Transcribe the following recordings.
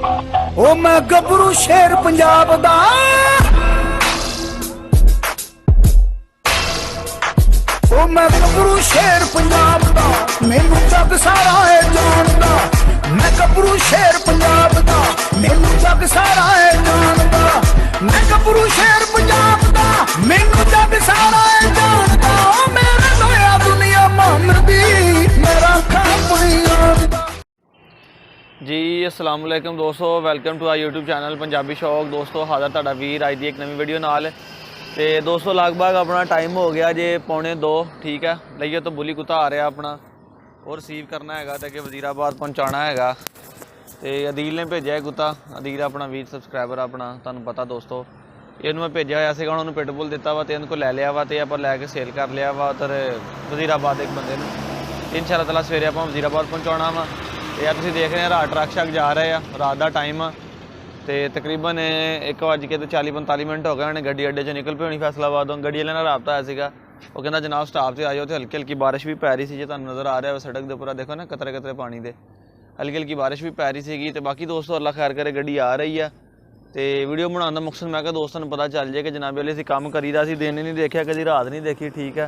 ओ मैं गबरू शेर पंजाब दा, ओ मैं गबरू शेर पंजाब दा, मैनू जग सारा है जानदा। मैं गबरू शेर पंजाब दा, मैनू जग सारा है जानदा। मैं गबरू शेर पंजाब दा, मैनू जग सारा है जानदा। ओ मेरे लोया दुनिया मामदी, मेरा काम पंजाब दा। जी अस्सलाम वालेकुम दोस्तों, welcome to our YouTube channel Punjabi Shauq. दोस्तों हाज़र तुहाडा वीर अज दी एक नवी वीडियो नाल। तो दोस्तों लगभग अपना टाइम हो गया जे 1:45, ठीक है। लइए तो बुली कुत्ता आ रहा अपना और रिसीव करना है तो अगे वजीराबाद पहुँचाना है। तो अदील ने भेजा है कुत्ता। अदील अपना वीर सबसक्राइबर अपना, तुहानू पता दोस्तों। इनू मैं भेजा होया सीगा, उन्होंने पिटबुल दिता वा तो इनको लै लिया वा, तो आप लैके सेल कर लिया वा उधर वजीराबाद एक बंदे ने। इंशाअल्लाह ताला सवेरे आप वजीराबाद पहुँचाना वा। तो यार तुम देख रहे हैं रात ट्रक शक जा रहे हैं, रात का टाइम आ। तो तकरीबन 1:40-45 हो गए उन्हें गड्डी अड्डे चो निकल पे होनी फैसलाबाद। गड्डी वाले नाल राबता आया सीगा, वो कहना जनाब स्टाफ से आ जाओ। तो हल्की हल्की बारिश भी पै रही सी, जो तुहानू नज़र आ रहा है सड़क के पूरा देखो ना, कतरे कतरे पानी दे। हल्की हल्की बारिश भी पै रही सी। तो बाकी दोस्तों अल्लाह खैर करे गड्डी आ रही है। तो वीडियो बनाने का मकसद मैं क्या दोस्तों को पता चल जाए कि जनाब वाले असीं काम करीदा, असीं दिन नहीं देखा, कभी रात नहीं देखी, ठीक है।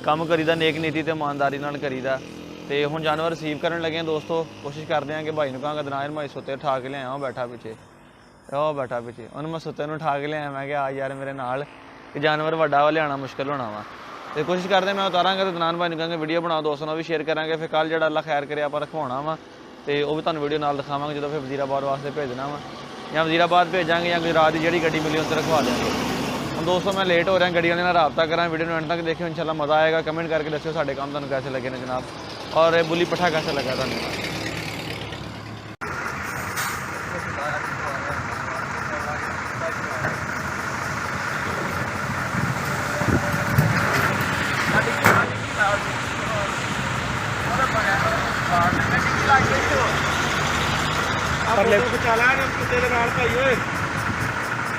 काम करीदा नेक नीति तो ईमानदारी नाल करीदा। तो हुण जानवर रिसीव करन लगे दोस्तों। कोशिश करते हैं कि भाई नूं कहांगा दनायर भाई सुत्ते उठा के लिया, बैठा पिछे, बैठा पिछे। उन्होंने मैं सुत्ते उठा के लिया, मैं क्या आ यार मेरे नाल कि जानवर वड्डा वा लियाना मुश्किल होना वा। तो कोशिश करते मैं उतारांगा तो दनान भाई नूं कहांगे वीडियो बनाओ, दोस्तों नाल भी शेयर करांगे। फिर कल जिहड़ा अल्लाह खैर करे आपां रखवाउणा वा, तो वह भी तुहानूं वीडियो नाल दिखावांगे जो फिर वजीराबाद वास्ते भेजना वा, या वजीराबाद भेजांगे या गुजरात की जिहड़ी गड्डी मिली उस रखवा देंगे। हम दोस्तों मैं लेट हो रहा, गड्डी वाले नाल राबता करा। वीडियो में एंड तक देखियो, इंशाल्लाह मज़ा आएगा। कमेंट करके दस्सियो साडे काम तुहानूं कैसे लगे ने जनाब, और ये बुली पट्ठा कैसे लगा तुहानूं।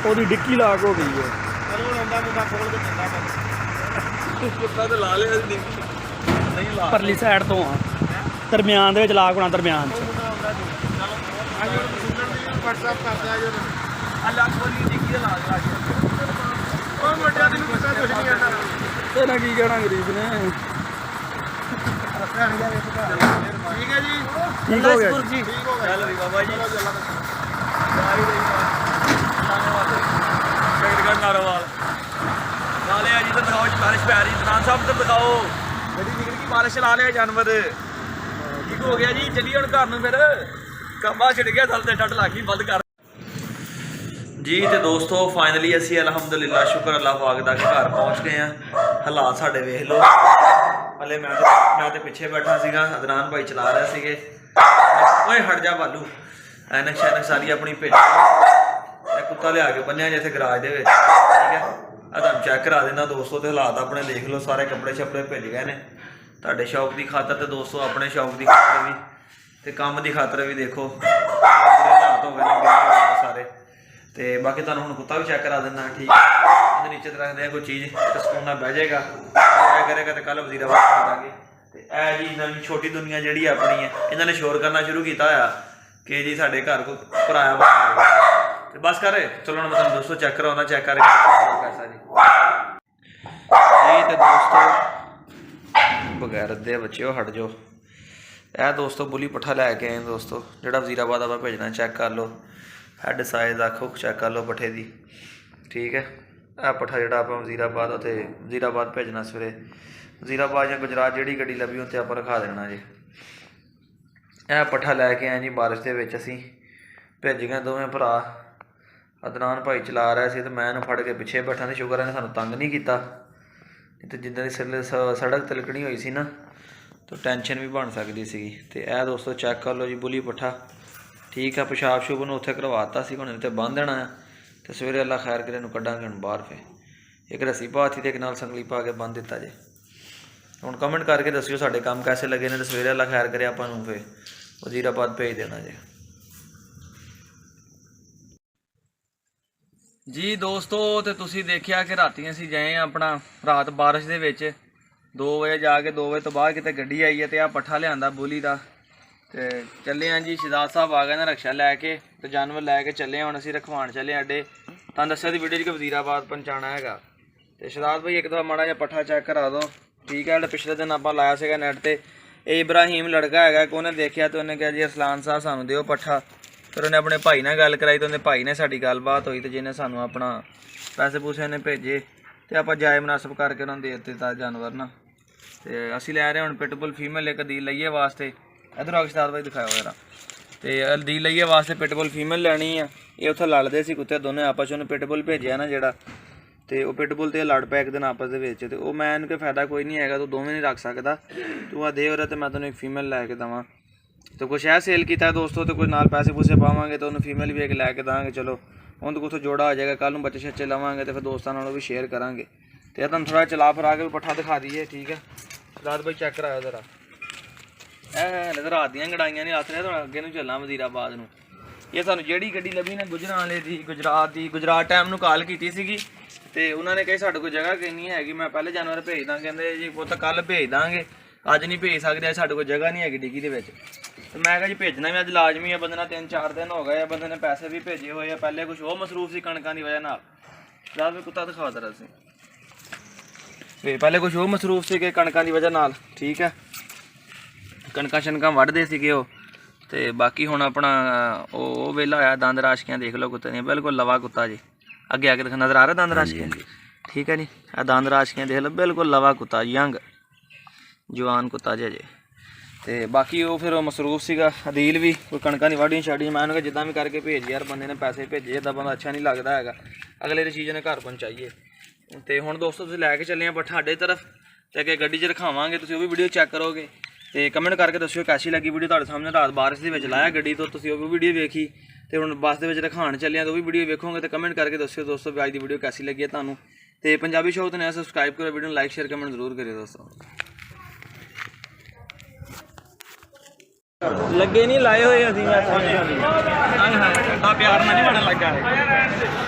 ਉਹਦੀ ਡਿੱਕੀ ਲਾਕ ਹੋ ਗਈ ਹੈ। ਪਰਲੀ ਸਾਈਡ ਤੋਂ ਆ, ਦਰਮਿਆਨ ਦੇ ਵਿੱਚ ਲਾਕ ਹੋਣਾ, ਦਰਮਿਆਨ 'ਚ। ਇਹਨਾਂ ਕੀ ਕਹਿਣਾ ਗਰੀਬ ਨੇ। ठीक है जी, ठीक हो गया जी। चलो जी बाबा जी, नारोवाल वाले जी तो दिखाओ, बारिश पै रही, खान साहब तो दिखाओ गड्डी निकल की बारिश ला लिया जानवर। ठीक हो गया जी, चलिए हम घर में फिर कम्बा छिड़ गया, थल से टट ला गई बंद कर जी। तो दोस्तों फाइनली असी अलहमदुलिल्लाह शुक्र अल्लाह पाक दा कि घर पहुँच गए हैं। हालात साढ़े वेख लो, हले मैं तो पिछे बैठा सीगा, अदनान भाई चला रहे सीगे। ओए हट जा बालू, ऐनक शैनक सारी अपनी भेज कुत्ता लिया के बन्निया जिथे गराज दे, ठीक है। तुहानूं चैक करा देना दोस्तों, तो हालात अपने देख लो, सारे कपड़े शपड़े भिज गए ने तुहाडे शौक की खातर। तो दोस्तों अपने शौक की खातर भी तो काम की खातर भी देखो हालात हो गए सारे। तो बाकी तुहानूं हुण कुत्ता भी चैक करा देना, ठीक है। नीचे रखते हैं कोई चीज़ तो सुकून नाल बह जाएगा, करेगा तो कल वजीराबाद पहुँचांगे। तो यह जी नवी छोटी दुनिया जी अपनी है, इन्होंने शोर करना शुरू किया होया कि जी साढ़े घर को पराया बना। तो बस कर चलो मैं तुम दोस्तों चेक कराना, चेक कर कैसा जी। तो दोस्तों बगैर दे बच्चे हट जाओ। यह दोस्तों बुली पट्ठा लैके आए दोस्तों, जोड़ा वजीराबाद आप भेजना। चेक कर लो हैड साइज, आखो चेक कर लो पट्ठे की, ठीक है। यह पट्ठा जो आप वजीराबाद उत्थे वजीराबाद भेजना सवेरे, वजीराबाद या गुजरात जी गड्डी लभी उत्थे आप रखा देना जी। यह पट्ठा लैके आए जी, बारिश के असी भेज गए दोवें भरा। अदनान भाई चला रहा सी तो मैं फड़ के पिछे बैठा, तो शुक्र है सानू तंग नहीं किया। तो जिद्दां दी सड़क तिलकनी हुई सी ना, तो टेंशन भी बन सकती सी। तो यह दोस्तों चेक कर लो जी बुली पट्ठा, ठीक है। पेशाब शूब नूं उत्थे करवाता सी, हुण इत्थे बंन देना है। तो सवेरे अल्लाह खैर करे कड्डांगे हुण बाहर। फिर एक रस्सी पाती तो एक नाल संगली पा के बंन दिता जे। हुण कमेंट करके दस्सियो साडे काम कैसे लगे ने। तो सवेरे अल्लाह खैर करे आपां नूं फिर वजीराबाद भेज देना जे जी। दोस्तों तो तुसीं देखिया कि राती असीं गए अपना रात बारिश दे विच 2 बजे जाके 2 बजे तो बाद किते गड्डी आई है, तो आ पट्ठा लिआंदा बुली दा। ਤੇ ਚੱਲੇ ਆਂ ਜੀ ਸ਼ਹਿਜ਼ਾਦ ਸਾਹਿਬ ਆ ਗਏ ਨੇ ਰਕਸ਼ਾ ਲੈ ਕੇ ਤੇ ਜਾਨਵਰ ਲੈ ਕੇ ਚੱਲੇ ਹੁਣ ਅਸੀਂ ਰਖਵਾਣ ਚੱਲੇ ਅੱਡੇ। ਤੁਹਾਨੂੰ ਦੱਸਿਆ ਦੀ ਵੀਡੀਓ 'ਚ ਕਿ ਵਜ਼ੀਰਾਬਾਦ ਪਹੁੰਚਾਉਣਾ ਹੈਗਾ। ਤੇ ਸ਼ਹਿਜ਼ਾਦ ਭਾਈ ਇੱਕ ਦਫਾ ਮਾੜਾ ਜਿਹਾ ਪੱਠਾ ਚੈੱਕ ਕਰਾ ਦਿਓ। ਠੀਕ ਹੈ, ਜਿਹੜਾ ਪਿਛਲੇ ਦਿਨ ਆਪਾਂ ਲਾਇਆ ਸੀਗਾ ਨੈਟ ਤੇ, ਇਹ ਇਬਰਾਹੀਮ ਲੜਕਾ ਹੈਗਾ ਕਿ ਉਹਨੇ ਦੇਖਿਆ ਤੇ ਉਹਨੇ ਕਿਹਾ ਜੀ ਅਰਸਲਾਨ ਸਾਹਿਬ ਸਾਨੂੰ ਦਿਓ ਪੱਠਾ। ਫਿਰ ਉਹਨੇ ਆਪਣੇ ਭਾਈ ਨਾਲ ਗੱਲ ਕਰਾਈ ਤੇ ਉਹਦੇ ਭਾਈ ਨੇ ਸਾਡੀ ਗੱਲਬਾਤ ਹੋਈ ਤੇ ਜਿਹਨੇ ਸਾਨੂੰ ਆਪਣਾ ਪੈਸੇ ਪੂਸੇ ਨੇ ਭੇਜੇ ਤੇ ਆਪਾਂ ਜਾਇ ਮੁਨਾਸਬ ਕਰਕੇ ਉਹਨਾਂ ਨੂੰ ਦੇ ਦਿੱਤਾ ਜਾਨਵਰ ਨਾ। ਤੇ ਅਸੀਂ ਲੈ ਰਹੇ ਹੁਣ ਪਿਟਬੁਲ ਫੀਮੇਲ ਇੱਕ ਦੀ ਲਈਏ ਵਾਸਤੇ। ਇਧਰ ਅਕਸ਼ਤਾਰ ਭਾਈ ਦਿਖਾਓ ਜਰਾ। ਤੇ ਦੀ ਲਈਏ ਵਾਸਤੇ ਪਿਟਬੁਲ ਫੀਮੇਲ ਲੈਣੀ ਆ। ਇਹ ਉੱਥੇ ਲੜਦੇ ਸੀ ਕੁੱਤੇ ਦੋਨੇ ਆਪਸ 'ਚ, ਉਹਨੇ ਪਿਟਬੁਲ ਭੇਜਿਆ ਨਾ ਜਿਹੜਾ, ਤੇ ਉਹ ਪਿਟਬੁਲ ਤੇ ਲੜ ਪਏ ਇੱਕ ਦਿਨ ਆਪਸ ਦੇ ਵਿੱਚ। ਤੇ ਉਹ ਮੈਂ ਇਹਨੂੰ ਕਿ ਫਾਇਦਾ ਕੋਈ ਨਹੀਂ ਹੈਗਾ, ਤੂੰ ਦੋਵੇਂ ਨਹੀਂ ਰੱਖ ਸਕਦਾ, ਤੂੰ ਆ ਦੇ ਉਰੇ ਤੇ ਮੈਂ ਤੈਨੂੰ ਇੱਕ ਫੀਮੇਲ ਲੈ ਕੇ ਦੇਵਾਂ। ਤੇ ਕੁਛ ਇਹ ਸੇਲ ਕੀਤਾ ਦੋਸਤੋ, ਤੇ ਕੋਈ ਨਾਲ ਪੈਸੇ ਪੂਸੇ ਪਾਵਾਂਗੇ ਤੇ ਉਹਨੂੰ ਫੀਮੇਲ ਵੀ ਇੱਕ ਲੈ ਕੇ ਦਾਂਗੇ। ਚਲੋ ਹੁਣ ਤਾਂ ਕੁਛ ਜੋੜਾ ਹੋ ਜਾਏਗਾ, ਕੱਲ੍ਹ ਨੂੰ ਬੱਚੇ ਛੱਚੇ ਲਵਾਂਗੇ ਤੇ ਫਿਰ ਦੋਸਤਾਂ ਨਾਲ ਵੀ ਸ਼ੇਅਰ ਕਰਾਂਗੇ। ਤੇ ਤੁਹਾਨੂੰ ਥੋੜ੍ਹਾ ਚਲਾ ਫਰਾ ਕੇ ਵੀ ਪੱਠਾ ਦਿਖਾ ਦਈਏ। ਠੀਕ ਹੈ, ਰਾਤ ਭਾਈ ਚੈੱਕ ਕਰਾਇਓ ਜ਼ਰਾ। ਇਹ ਨਜ਼ਰ ਰਾਤ ਦੀਆਂ ਗੜਾਈਆਂ ਨਹੀਂ ਹੱਥ ਨੇ, ਤੁਹਾਨੂੰ ਅੱਗੇ ਨੂੰ ਚੱਲਾਂ ਵਜ਼ੀਰਾਬਾਦ ਨੂੰ। ਇਹ ਸਾਨੂੰ ਜਿਹੜੀ ਗੱਡੀ ਲੱਭੀ ਨਾ ਗੁਜਰਾਂਵਾਲੇ ਦੀ, ਗੁਜਰਾਤ ਟਾਈਮ ਨੂੰ ਕਾਲ ਕੀਤੀ ਸੀਗੀ ਤੇ ਉਹਨਾਂ ਨੇ ਕਹੀ ਸਾਡੇ ਕੋਲ ਜਗ੍ਹਾ ਕੋਈ ਨਹੀਂ ਹੈਗੀ। ਮੈਂ ਪਹਿਲੇ ਜਾਨਵਰ ਭੇਜ ਦਾਂ, ਕਹਿੰਦੇ ਜੀ ਪੁੱਤ ਕੱਲ੍ਹ ਭੇਜ ਦਾਂਗੇ, ਅੱਜ ਨਹੀਂ ਭੇਜ ਸਕਦੇ, ਸਾਡੇ ਕੋਲ ਜਗ੍ਹਾ ਨਹੀਂ ਹੈਗੀ ਡਿੱਗੀ ਦੇ ਵਿੱਚ। ਤੇ ਮੈਂ ਕਿਹਾ ਜੀ ਭੇਜਣਾ ਵੀ ਅੱਜ ਲਾਜ਼ਮੀ ਹੈ, ਬੰਦੇ ਨਾਲ 3-4 ਦਿਨ ਹੋ ਗਏ ਆ, ਬੰਦੇ ਨੇ ਪੈਸੇ ਵੀ ਭੇਜੇ ਹੋਏ ਆ। ਪਹਿਲੇ ਕੁਛ ਉਹ ਮਸਰੂਫ ਸੀ ਕਣਕਾਂ ਦੀ ਵਜ੍ਹਾ ਨਾਲ। ਰਾਤ ਵੀ ਕੁੱਤਾ ਦਿਖਾ ਦਰ ਅਸੀਂ ਤੇ ਪਹਿਲੇ ਕੁਛ ਉਹ ਮਸਰੂਫ ਸੀਗੇ ਕਣਕਾਂ ਦੀ ਵਜ੍ਹਾ ਨਾਲ। ਠੀਕ ਹੈ, ਕਣਕਾਂ ਸ਼ਨਕਾਂ ਵੱਢਦੇ ਸੀਗੇ ਉਹ। ਤੇ ਬਾਕੀ ਹੁਣ ਆਪਣਾ ਉਹ ਵੇਲਾ ਹੋਇਆ। ਦੰਦ ਰਾਸ਼ਕੀਆਂ ਦੇਖ ਲਓ ਕੁੱਤੇ ਦੀਆਂ, ਬਿਲਕੁਲ ਲਵਾ ਕੁੱਤਾ ਜੀ। ਅੱਗੇ ਆ ਕੇ ਦਿਖਾ, ਨਜ਼ਰ ਆ ਰਿਹਾ ਦੰਦ ਰਾਸ਼ਕੀਆਂ? ਠੀਕ ਹੈ ਜੀ, ਆ ਦੰਦ ਰਾਸ਼ਕੀਆਂ ਦੇਖ ਲਓ, ਬਿਲਕੁਲ ਲਵਾ ਕੁੱਤਾ, ਯੰਗ ਜਵਾਨ ਕੁੱਤਾ ਜੀ ਅਜੇ। ਤੇ ਬਾਕੀ ਉਹ ਫਿਰ ਉਹ ਮਸਰੂਫ ਸੀਗਾ ਅਦੀਲ ਵੀ, ਕੋਈ ਕਣਕਾਂ ਦੀ ਵਾਢੀਆਂ ਛਾੜੀਆਂ। ਮੈਂ ਉਹਨੂੰ ਕਿਹਾ ਜਿੱਦਾਂ ਵੀ ਕਰਕੇ ਭੇਜ ਯਾਰ, ਬੰਦੇ ਨੇ ਪੈਸੇ ਭੇਜੇ, ਇੱਦਾਂ ਬੰਦਾ ਅੱਛਾ ਨਹੀਂ ਲੱਗਦਾ ਹੈਗਾ, ਅਗਲੇ ਦੀ ਚੀਜ਼ ਨੇ ਘਰ ਪਹੁੰਚਾਈਏ। ਤੇ ਹੁਣ ਦੋਸਤੋ ਤੁਸੀਂ ਲੈ ਕੇ ਚੱਲੇ ਆ ਪੱਠਾ ਅੱਡੇ ਤਰਫ, ਤੇ ਅੱਗੇ ਗੱਡੀ 'ਚ ਰਖਾਵਾਂਗੇ, ਤੁਸੀਂ ਉਹ ਵੀ ਵੀਡੀਓ ਚੈੱਕ ਕਰੋਗੇ। ਤੇ ਕਮੈਂਟ ਕਰਕੇ ਦੱਸਿਓ ਕੈਸੀ ਲੱਗੀ ਵੀਡੀਓ। ਤੁਹਾਡੇ ਸਾਹਮਣੇ ਰਾਤ ਬਾਰਿਸ਼ ਦੇ ਵਿੱਚ ਲਾਇਆ ਗੱਡੀ ਤੋਂ, ਤੁਸੀਂ ਉਹ ਵੀ ਵੀਡੀਓ ਵੇਖੀ। ਤੇ ਹੁਣ ਬੱਸ ਦੇ ਵਿੱਚ ਰਖਾਣ ਚੱਲੇ ਆ, ਤਾਂ ਉਹ ਵੀ ਵੀਡੀਓ ਵੇਖੋਗੇ। ਤੇ ਕਮੈਂਟ ਕਰਕੇ ਦੱਸਿਓ ਦੋਸਤੋ ਵੀ ਅੱਜ ਦੀ ਵੀਡੀਓ ਕੈਸੀ ਲੱਗੀ ਹੈ ਤੁਹਾਨੂੰ। ਤੇ ਪੰਜਾਬੀ ਸ਼ੌਕ ਤੇ ਨਵਾਂ ਸਬਸਕ੍ਰਾਈਬ ਕਰੋ, ਵੀਡੀਓ ਨੂੰ ਲਾਈਕ ਸ਼ੇਅਰ ਕਮੈਂਟ ਜ਼ਰੂਰ ਕਰਿਓ ਦੋਸਤੋ। ਲੱਗੇ ਨਹੀਂ ਲਾਏ ਹੋਏ ਅਸੀਂ, ਐਡਾ ਪਿਆਰ ਨਾਲ ਨਹੀਂ ਬੜਾ ਲੱਗਾ ਹੈ।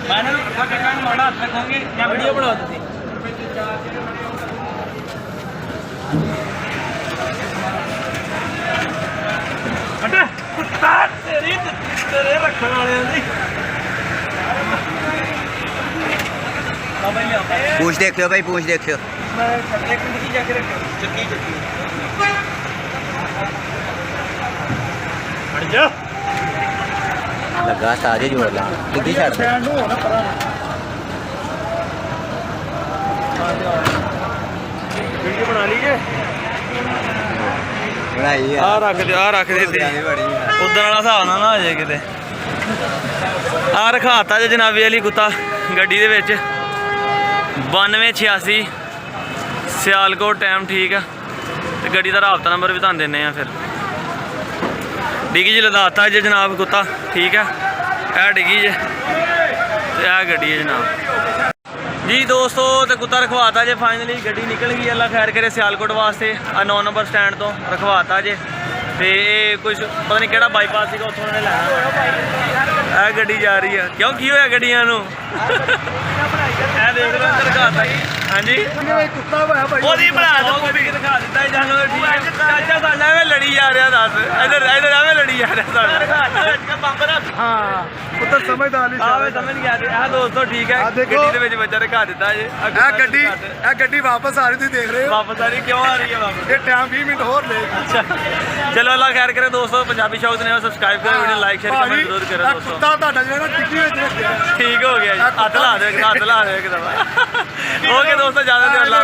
ਮੈਂ ਇਹਨਾਂ ਨੂੰ ਪੱਕਾ ਕਹਿੰਦਾ ਮਾੜਾ ਹੱਥ ਰੱਖਾਂਗੇ ਜਾਂ ਵੀਡੀਓ ਬਣਾਓ ਤੁਸੀਂ। ਅਟੇ ਕੁੱਤਾ ਤੇਰੇ ਰੱਖਣ ਵਾਲਿਆਂ ਦੀ पूछ देखियो भाई, पूछ देखियो। ਮੈਂ ਛੱਡੇ ਕਿੰਨੀ ਜਾ ਕੇ ਰੱਖਿਆ ਚੱਕੀ ਹਟ ਜਾ। लगा सारे जोड़ ला कितनी छड़ दे। ਵੀਡੀਓ ਬਣਾ ਲਈਏ। बनाई ਆ ਰੱਖ ਦੇ ਉਦਾਂ ਵਾਲਾ ਹਿਸਾਬ ਨਾਲ ਨਾ ਆ ਜਾਏ ਕਿਤੇ। ਆ ਰਖਾਤਾ ਜੇ ਜਨਾਬੀ ਵਾਲੀ ਕੁੱਤਾ ਗੱਡੀ ਦੇ ਵਿੱਚ 9286 ਸਿਆਲਕੋਟ ਟਾਈਮ। ਠੀਕ ਆ, ਤੇ ਗੱਡੀ ਦਾ ਰਾਬਤਾ ਨੰਬਰ ਵੀ ਤੁਹਾਨੂੰ ਦਿੰਦੇ ਆ। ਫਿਰ ਡਿੱਗੀ 'ਚ ਲਦਾਤਾ ਜੇ ਜਨਾਬ ਕੁੱਤਾ। ਠੀਕ ਆ, ਇਹ ਡਿੱਗੀ ਜੇ ਤੇ ਇਹ ਗੱਡੀ ਹੈ ਜਨਾਬ ਜੀ ਦੋਸਤੋ। ਤੇ ਕੁੱਤਾ ਰਖਵਾਤਾ ਜੇ ਫਾਈਨਲੀ, ਗੱਡੀ ਨਿਕਲ ਗਈ। ਅੱਲਾ ਖੈਰ ਕਰੇ ਸਿਆਲਕੋਟ ਵਾਸਤੇ। ਆ 9 ਨੰਬਰ ਸਟੈਂਡ ਤੋਂ ਰਖਵਾਤਾ ਜੇ। ਤੇ ਇਹ ਕੁਝ ਪਤਾ ਨਹੀਂ ਕਿਹੜਾ ਬਾਈਪਾਸ ਸੀਗਾ, ਉੱਥੋਂ ਉਹਨੇ ਲੈਣਾ। ਇਹ ਗੱਡੀ ਜਾ ਰਹੀ ਆ। ਕਿਉਂ ਕੀ ਹੋਇਆ ਗੱਡੀਆਂ ਨੂੰ? ਇਹ ਦੇਖ ਲਓ ਇੱਧਰ ਰਖਾਤਾ ਜੀ। ਹਾਂਜੀ ਉਹਦੀ ਬਣਾ ਦੋ ਵੀ ਦਿਖਾ ਦਿੱਤਾ ਜਾਨਵਰ। ਠੀਕ ਹੈ ਚਾਚਾ ਸਾਡਾ ਐਵੇਂ ਲੜੀ ਜਾ ਰਿਹਾ, ਦੱਸ ਇੱਧਰ ਐਵੇਂ ਲੜੀ ਜਾ ਰਿਹਾ ਸਾਡਾ। ਹਾਂ ਪੁੱਤਰ ਸਮਝਦਾਰ ਨਹੀਂ ਆਵੇ ਸਮਝ ਗਿਆ ਜੀ। ਆਹ ਦੋਸਤੋ ਠੀਕ ਹੈ, ਗੱਡੀ ਦੇ ਵਿੱਚ ਬੱਚਾ ਰਖਾ ਦਿੱਤਾ ਜੇ। ਇਹ ਗੱਡੀ ਵਾਪਸ ਆ ਰਹੀ, ਤੁਸੀਂ ਦੇਖ ਰਹੇ ਹੋ ਵਾਪਸ ਆ ਰਹੀ? ਕਿਉਂ ਆ ਰਹੀ ਹੈ ਵਾਪਸ? ਇਹ ਟਾਈਮ 20 ਮਿੰਟ ਹੋਰ ਲੈ। ਚਲੋ ਅੱਲਾ ਖੈਰ ਕਰੇ ਦੋਸਤੋ। ਪੰਜਾਬੀ ਸ਼ੌਕ ਦੇ ਨਾਲ ਸਬਸਕ੍ਰਾਈਬ ਕਰੋ, ਵੀਡੀਓ ਲਾਈਕ ਸ਼ੇਅਰ ਕਮੈਂਟ ਜ਼ਰੂਰ ਕਰੋ ਦੋਸਤੋ। ਕੁੱਤਾ ਤੁਹਾਡਾ ਜਿਹੜਾ ਟਿੱਕੀ ਵਿੱਚ ਰੱਖਿਆ ਠੀਕ ਹੋ ਗਿਆ ਜੀ। ਹੱਥ ਲਾ ਦੇ ਇੱਕ ਦਫਾ। ਓਕੇ ਦੋਸਤੋ, ਜ਼ਿਆਦਾ ਦੇਰ ਲਾ